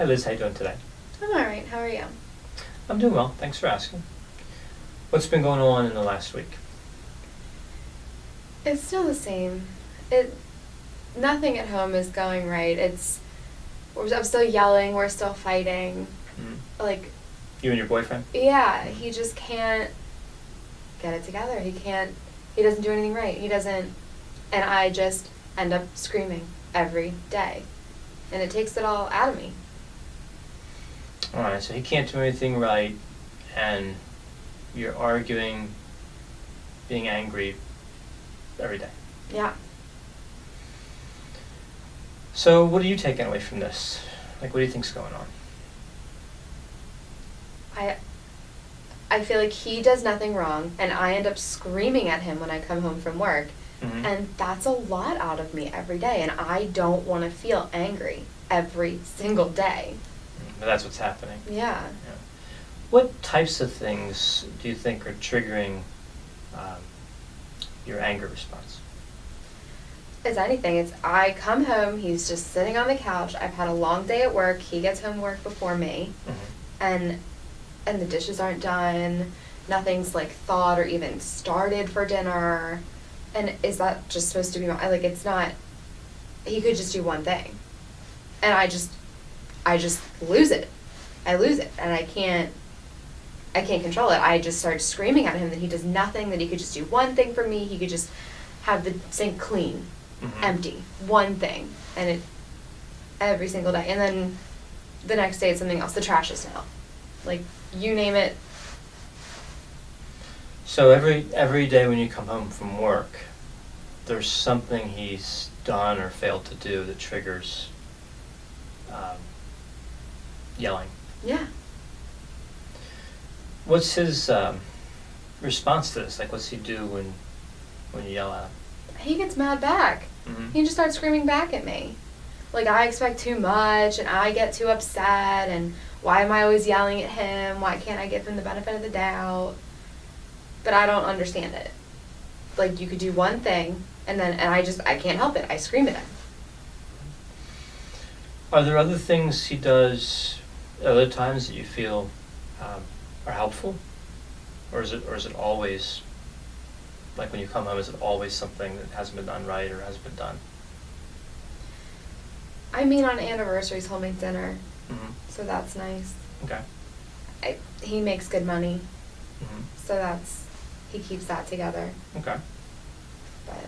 Hi Liz, how you doing today? I'm alright, how are you? I'm doing well, thanks for asking. What's been going on in the last week? It's still the same. Nothing at home is going right. I'm still yelling, we're still fighting. Like, You and your boyfriend? yeah, he just can't get it together. He doesn't do anything right. And I just end up screaming every day. And it takes it all out of me. Alright, so he can't do anything right, and you're arguing, being angry every day. Yeah. So what are you taking away from this? Like, what do you think's going on? I feel like he does nothing wrong, and I end up screaming at him when I come home from work. Mm-hmm. And that's a lot out of me every day, and I don't want to feel angry every single day. But that's what's happening. Yeah. What types of things do you think are triggering your anger response? It's anything. I come home, he's just sitting on the couch. I've had a long day at work. He gets home work before me. Mm-hmm. And the dishes aren't done. Nothing's like thawed or even started for dinner. And is that just supposed to be it's not. He could just do one thing. And I just lose it. I lose it, and I can't control it. I just start screaming at him that he does nothing, that he could just do one thing for me. He could just have the sink clean, Mm-hmm. empty, one thing, and it every single day. And then the next day it's something else. The trash is now, like, you name it. So every day when you come home from work, there's something he's done or failed to do that triggers yelling. Yeah. What's his response to this? Like, what's he do when you yell at him? He gets mad back. Mm-hmm. He just starts screaming back at me. Like, I expect too much, and I get too upset, and why am I always yelling at him? Why can't I give him the benefit of the doubt? But I don't understand it. Like, you could do one thing, and I can't help it. I scream at him. Are there other things he does at other times that you feel are helpful? Or is it always, like when you come home, is it always something that hasn't been done right or hasn't been done? I mean, on anniversaries, he'll make dinner. Mm-hmm. So that's nice. Okay. He makes good money. Mm-hmm. So he keeps that together. Okay. But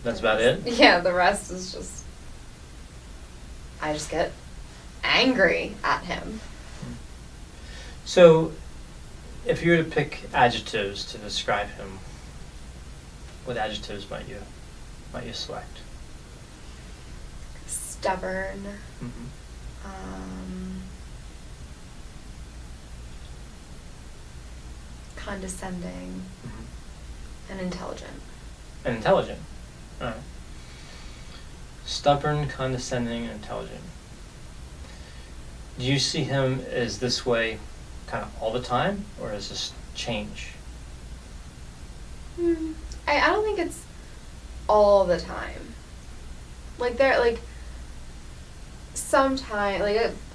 That's about it? yeah, the rest is just, I just get angry at him. So, if you were to pick adjectives to describe him, what adjectives might you select? Stubborn. Mm-hmm. Condescending. Mm-hmm. And intelligent. And intelligent. All right. Stubborn, condescending, and intelligent. Do you see him as this way kind of all the time, or does this change? I don't think it's all the time. Sometime,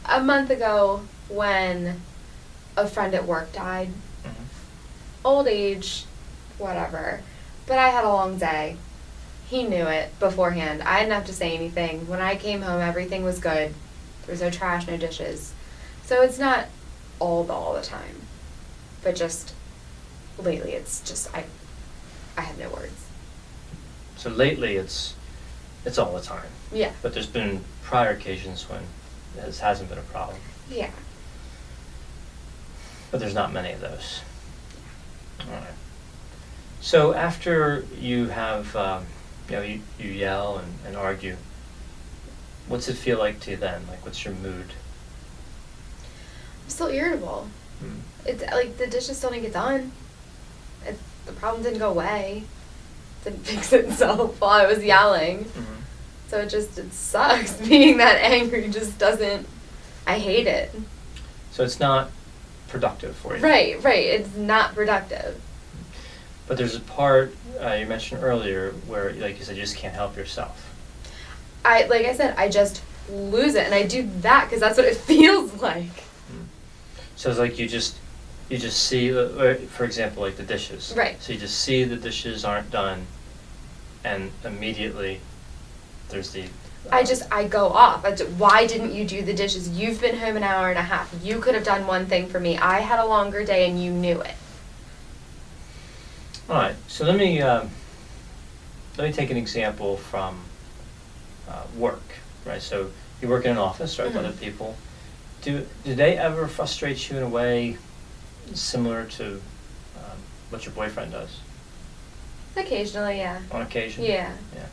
a month ago when a friend at work died. Mm-hmm. Old age, whatever. But I had a long day. He knew it beforehand. I didn't have to say anything. When I came home, everything was good. There was no trash, no dishes. So it's not all the time. But just lately, it's just, I have no words. So lately, it's all the time. Yeah. But there's been prior occasions when this hasn't been a problem. Yeah. But there's not many of those. All right. So after you have, you yell and argue, what's it feel like to you then? Like, what's your mood? I'm still irritable. It's like the dishes still didn't get done. The problem didn't go away. Didn't fix itself while I was yelling. Mm-hmm. So it sucks. Being that angry just doesn't, I hate it. So it's not productive for you. Right. It's not productive. But there's a part you mentioned earlier where, like you said, you just can't help yourself. Like I said, I just lose it, and I do that because that's what it feels like. So it's like you just see, for example, like the dishes. Right. So you just see the dishes aren't done, and immediately there's the. I go off. Why didn't you do the dishes? You've been home an hour and a half. You could have done one thing for me. I had a longer day and you knew it. All right. So let me take an example from work. Right. So you work in an office, right, with other people. Do they ever frustrate you in a way similar to what your boyfriend does? Occasionally, yeah. On occasion? Yeah. Yeah.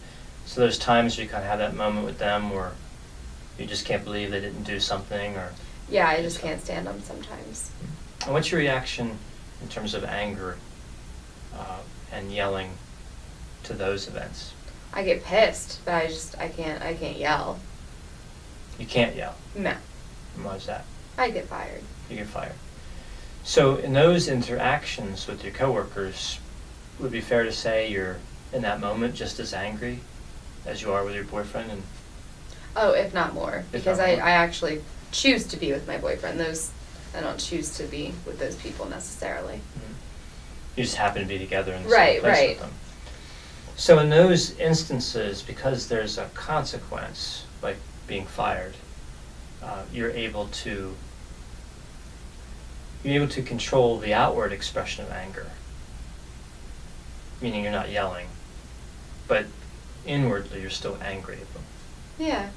So there's times you kind of have that moment with them where you just can't believe they didn't do something, or... Yeah, I just can't stand them sometimes. And what's your reaction in terms of anger and yelling to those events? I get pissed, but I can't yell. You can't yell? No. Why is that? I get fired. You get fired. So in those interactions with your coworkers, would it be fair to say you're in that moment just as angry as you are with your boyfriend? And oh, if not more, because not more. I actually choose to be with my boyfriend. I don't choose to be with those people necessarily. You just happen to be together in the Right, same place right. with them. So in those instances, because there's a consequence, like being fired, you're able to control the outward expression of anger, meaning you're not yelling, but inwardly you're still angry at them. Yeah,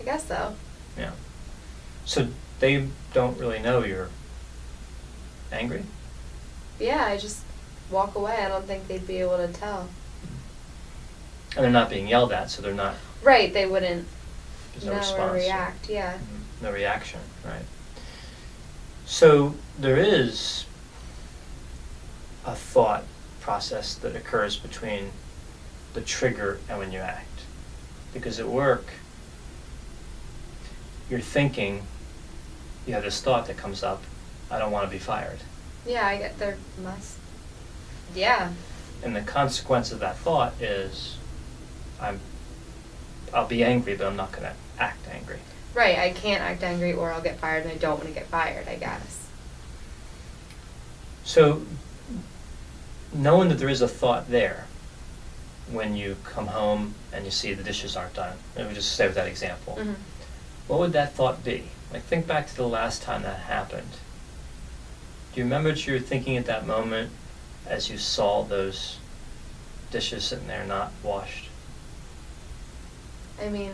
I guess so. Yeah. So they don't really know you're angry? Yeah, I just walk away. I don't think they'd be able to tell. And they're not being yelled at, so they're not... Right, they wouldn't There's know no or response. react, yeah. No reaction, right. So there is a thought process that occurs between the trigger and when you act. Because at work, you're thinking, you have this thought that comes up, I don't want to be fired. Yeah, I get there must. Yeah. And the consequence of that thought is, I'll be angry, but I'm not going to act angry. Right, I can't act angry or I'll get fired, and I don't want to get fired, I guess. So, knowing that there is a thought there, when you come home and you see the dishes aren't done, let me just stay with that example. Mm-hmm. What would that thought be? Like, think back to the last time that happened. Do you remember what you were thinking at that moment as you saw those dishes sitting there not washed? I mean,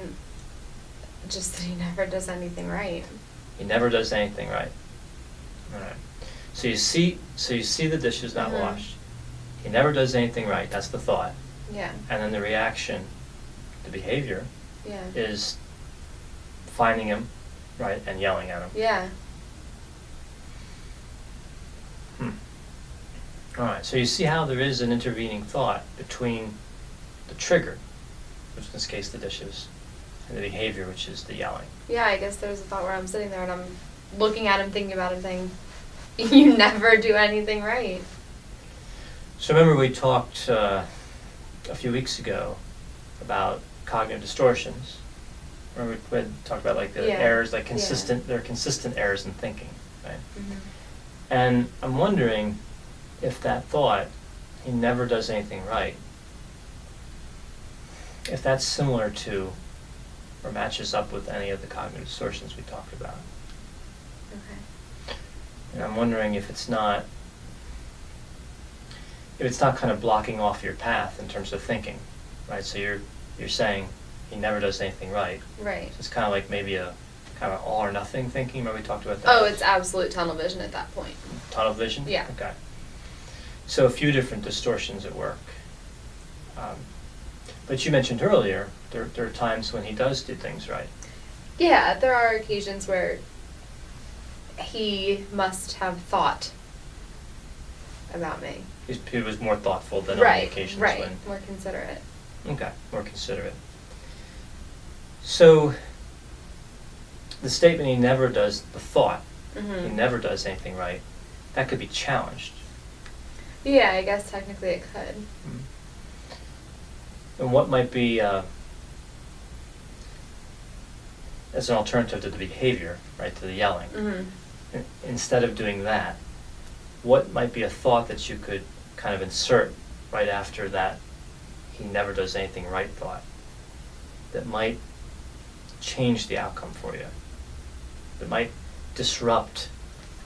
just that he never does anything right. He never does anything right. All right. So you see the dishes not washed. He never does anything right. That's the thought. Yeah. And then the reaction, the behavior, Yeah. is finding him, right, and yelling at him. Yeah. All right. So you see how there is an intervening thought between the trigger, which in this case the dishes, and the behavior, which is the yelling. Yeah, I guess there's a thought where I'm sitting there and I'm looking at him, thinking about him, saying, you never do anything right. So remember we talked a few weeks ago about cognitive distortions. Remember we had talked about like the errors, like there are consistent errors in thinking, right? Mm-hmm. And I'm wondering if that thought, he never does anything right, if that's similar to or matches up with any of the cognitive distortions we talked about. Okay. And I'm wondering if it's not kind of blocking off your path in terms of thinking, right? So you're saying he never does anything right. Right. So it's kind of like maybe a kind of all or nothing thinking. Remember we talked about that? Oh, it's absolute tunnel vision at that point. Tunnel vision? Yeah. Okay. So a few different distortions at work. But you mentioned earlier, there are times when he does do things right. Yeah, there are occasions where he must have thought about me. He was more thoughtful than on the occasions when... Right, more considerate. Okay, more considerate. So, the statement he never does, the thought, he never does anything right, that could be challenged. Yeah, I guess technically it could. And what might be as an alternative to the behavior, right, to the yelling. Instead of doing that, what might be a thought that you could kind of insert right after that he never does anything right thought that might change the outcome for you, that might disrupt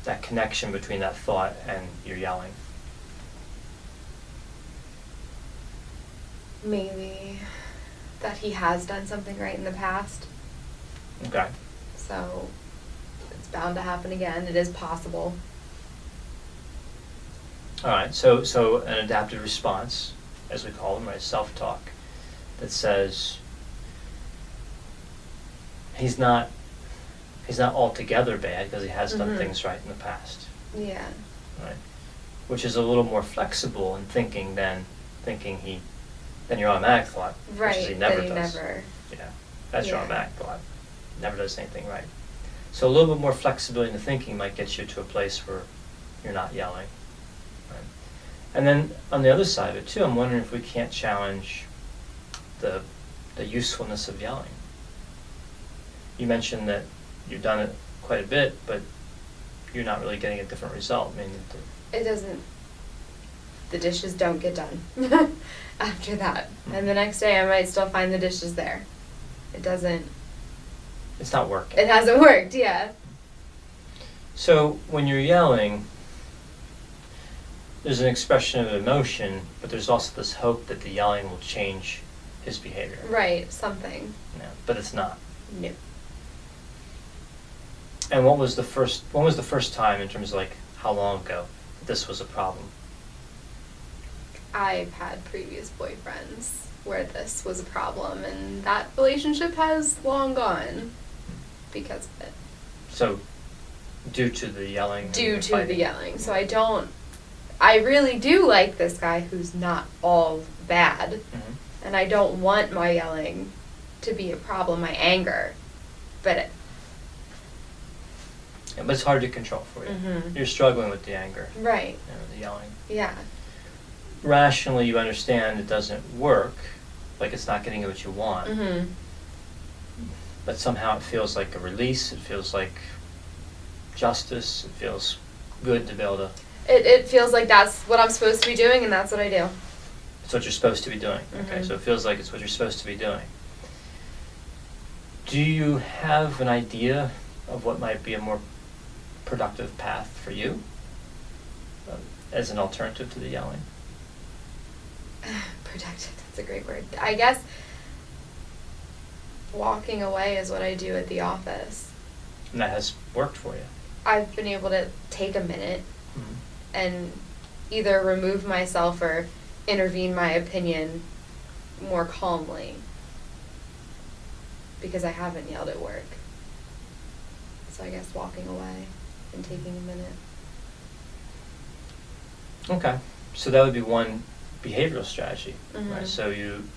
that connection between that thought and your yelling? Maybe that he has done something right in the past. Okay. So it's bound to happen again. It is possible. All right, so an adaptive response, as we call them, right, self-talk, that says he's not altogether bad because he has done things right in the past. Yeah. Right, which is a little more flexible in thinking than your automatic thought, Right. which is he never that does. Never. Yeah, that's your Yeah. automatic thought. Never does anything right. So a little bit more flexibility in the thinking might get you to a place where you're not yelling. Right? And then on the other side of it too, I'm wondering if we can't challenge the usefulness of yelling. You mentioned that you've done it quite a bit, but you're not really getting a different result. I mean, It doesn't. The dishes don't get done after that, and the next day I might still find the dishes there. It doesn't. it's not working. It hasn't worked. Yeah. So when you're yelling, there's an expression of emotion, but there's also this hope that the yelling will change his behavior. Right. Something. Yeah, but it's not. No. And when was the first time, in terms of like how long ago, this was a problem? I've had previous boyfriends where this was a problem, and that relationship has long gone because of it. So, due to the yelling? and Due the to fighting? the yelling. So I really do like this guy who's not all bad, Mhm. and I don't want my yelling to be a problem, my anger, but Yeah, but it's hard to control for you. Mhm. You're struggling with the anger, right. the yelling. Yeah. Rationally, you understand it doesn't work, like it's not getting you what you want, Mhm. but somehow it feels like a release, it feels like justice, it feels good to be able to, It feels like that's what I'm supposed to be doing, and that's what I do. it's what you're supposed to be doing. Okay, Mhm. so it feels like it's what you're supposed to be doing. Do you have an idea of what might be a more productive path for you as an alternative to the yelling? Productive, that's a great word. I guess walking away is what I do at the office. And that has worked for you. I've been able to take a minute Mhm. and either remove myself or intervene my opinion more calmly because I haven't yelled at work. So I guess walking away and taking a minute. Okay, so that would be one behavioral strategy, Mhm. right? So you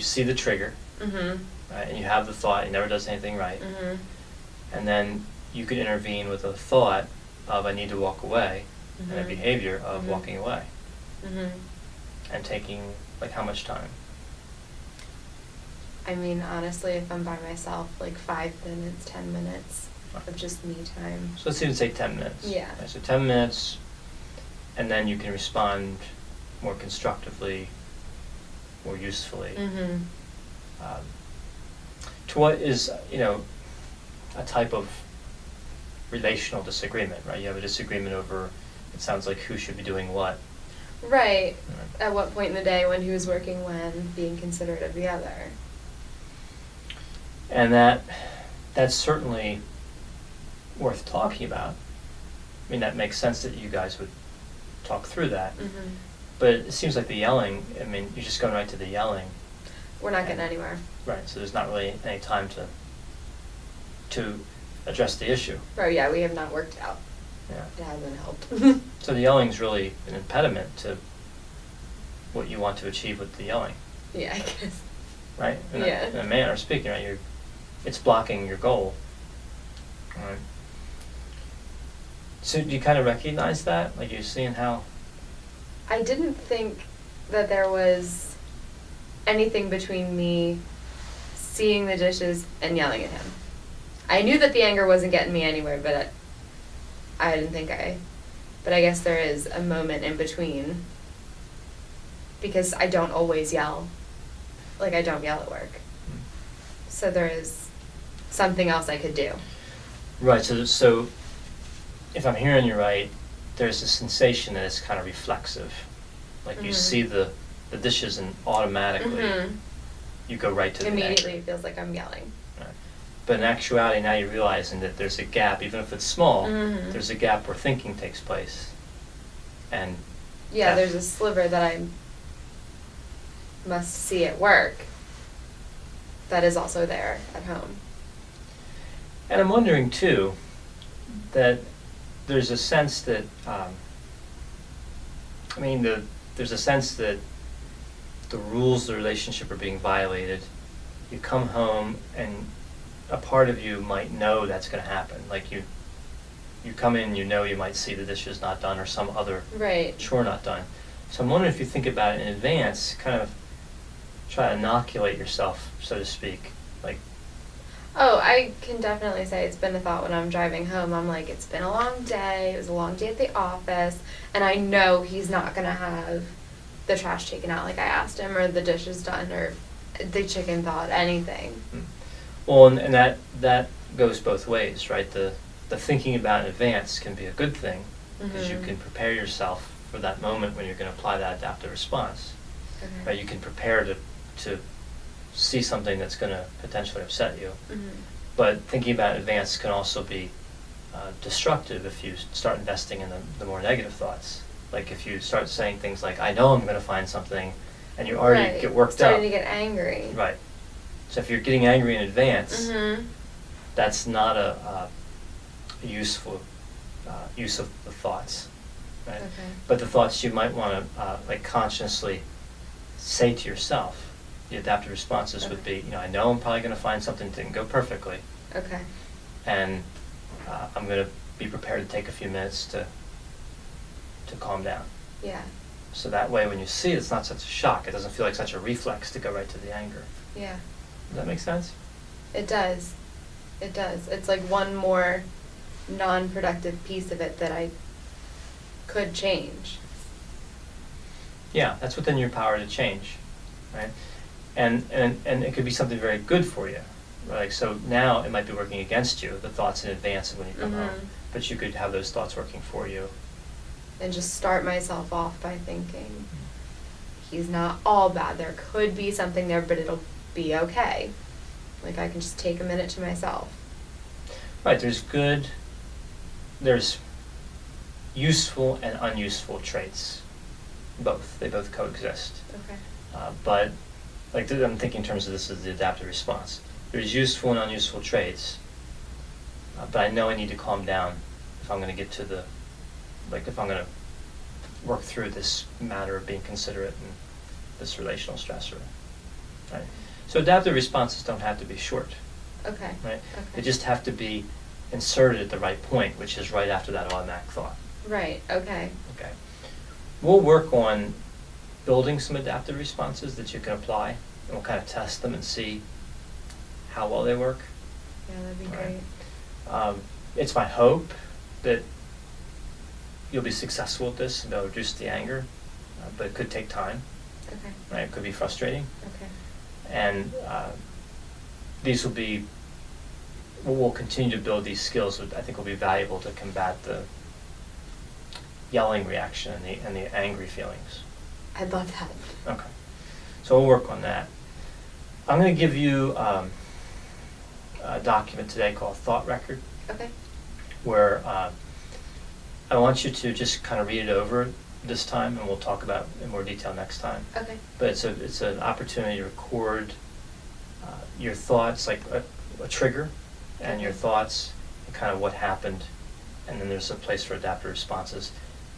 see the trigger, Mhm. right, and you have the thought, he never does anything right, Mhm. and then you could intervene with a thought of I need to walk away, and a Mhm. behavior of Mhm. walking away, Mhm. and taking like how much time? I mean, honestly, if I'm by myself, like 5 minutes, 10 minutes of just me time. So let's even say 10 minutes. Yeah. Right, so 10 minutes, and then you can respond more constructively, more usefully. Mhm. Um, to what is, a type of relational disagreement, right? You have a disagreement over, it sounds like, who should be doing what. Right. Right. At what point in the day, when, who's working when, being considerate of the other. And that's certainly worth talking about. I mean, that makes sense that you guys would talk through that. Mhm. But it seems like the yelling, I mean, you're just going right to the yelling. We're not getting anywhere. Right, so there's not really any time to address the issue. Right, yeah, we have not worked out. Yeah. It hasn't helped. So the yelling's really an impediment to what you want to achieve with the yelling, Yeah, I guess. right? Yeah. In a manner of speaking, right? It's blocking your goal. Right. So do you kind of recognize that? Like you're seeing how? I didn't think that there was anything between me seeing the dishes and yelling at him. I knew that the anger wasn't getting me anywhere, but I didn't think but I guess there is a moment in between, because I don't always yell. Like, I don't yell at work. So there is something else I could do. Right, so if I'm hearing you right, there's a sensation that it's kind of reflexive. Like you see the dishes and automatically you go right to the anger. Immediately it feels like I'm yelling. Right. But in actuality, now you're realizing that there's a gap, even if it's small, there's a gap where thinking takes place. And yeah, there's a sliver that I must see at work that is also there at home. And I'm wondering too that there's a sense that there's a sense that the rules of the relationship are being violated. You come home and a part of you might know that's going to happen. Like you come in, you know you might see the dishes not done or some other chore not done. So I'm wondering if you think about it in advance, kind of try to inoculate yourself, so to speak. Like, oh, I can definitely say it's been a thought when I'm driving home. I'm like, it's been a long day. It was a long day at the office. And I know he's not going to have the trash taken out like I asked him, or the dishes done, or the chicken thawed, anything. Well, and that goes both ways, right? The thinking about in advance can be a good thing, because you can prepare yourself for that moment when you're going to apply that adaptive response. Okay. Right? You can prepare to see something that's going to potentially upset you. But thinking about it in advance can also be destructive if you start investing in the more negative thoughts. Like if you start saying things like, I know I'm going to find something, and you already get worked up. Starting to get angry. Right. So if you're getting angry in advance, that's not a useful use of the thoughts. Right? Okay. But the thoughts you might want to like consciously say to yourself, the adaptive responses would be, I know I'm probably going to find something that didn't go perfectly. Okay. And I'm going to be prepared to take a few minutes to calm down. Yeah. So that way when you see it, it's not such a shock. It doesn't feel like such a reflex to go right to the anger. Yeah. Does that make sense? It does. It does. It's like one more non-productive piece of it that I could change. Yeah, that's within your power to change, right? And it could be something very good for you. Like, so now it might be working against you, the thoughts in advance of when you come home, but you could have those thoughts working for you. And just start myself off by thinking, he's not all bad. There could be something there, but it'll be okay. Like, I can just take a minute to myself. Right, there's useful and unuseful traits. Both. They both coexist. Okay. But, like, I'm thinking in terms of this as the adaptive response. There's useful and unuseful traits, but I know I need to calm down if I'm going to get to if I'm going to work through this matter of being considerate and this relational stressor. Right? So adaptive responses don't have to be short. Okay. Right? Okay. They just have to be inserted at the right point, which is right after that automatic thought. Right. Okay. Okay. We'll work on building some adaptive responses that you can apply, and we'll kind of test them and see how well they work. Yeah, that'd be Right. great. It's my hope that you'll be successful at this and they'll reduce the anger, but it could take time. Okay. Right? It could be frustrating. Okay. And these will be, we'll continue to build these skills that I think will be valuable to combat the yelling reaction and the angry feelings. I'd love that. Okay. So we'll work on that. I'm going to give you a document today called Thought Record, Okay. where I want you to just kind of read it over this time, and we'll talk about it in more detail next time. Okay. But it's an opportunity to record your thoughts, like a trigger, and your thoughts, and kind of what happened, and then there's a place for adaptive responses.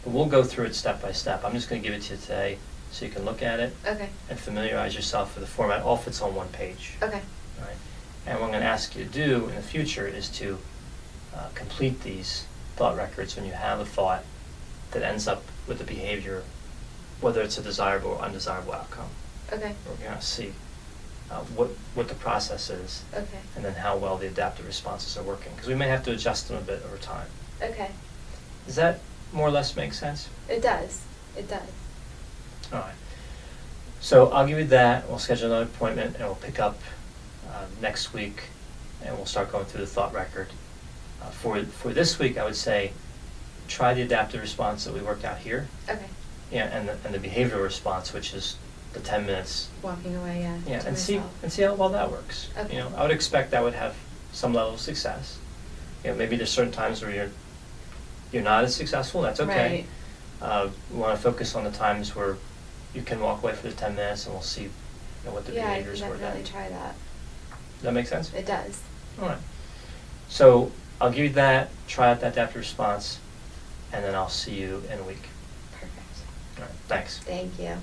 But we'll go through it step by step. I'm just going to give it to you today so you can look at it Okay. and familiarize yourself with the format. All fits on one page. Okay. All right. And what I'm going to ask you to do in the future is to complete these thought records when you have a thought that ends up with a behavior, whether it's a desirable or undesirable outcome. Okay. We're going to see what the process is, Okay. and then how well the adaptive responses are working, because we may have to adjust them a bit over time. Okay. Does that more or less make sense? It does. It does. All right. So I'll give you that. We'll schedule another appointment, and we'll pick up next week, and we'll start going through the thought record. For this week, I would say try the adaptive response that we worked out here. Okay. Yeah, and the behavioral response, which is the 10 minutes. Walking away, yeah. Yeah, to and myself. see how well that works. Okay. You know, I would expect that would have some level of success. You know, maybe there's certain times where you're not as successful. That's okay. We want to focus on the times where you can walk away for the 10 minutes, and we'll see, you know, what the behaviors Yeah, I were can then. definitely try that. Does that make sense? It does. All right. So I'll give you that, try out that adaptive response, and then I'll see you in a week. Perfect. All right, thanks. Thank you.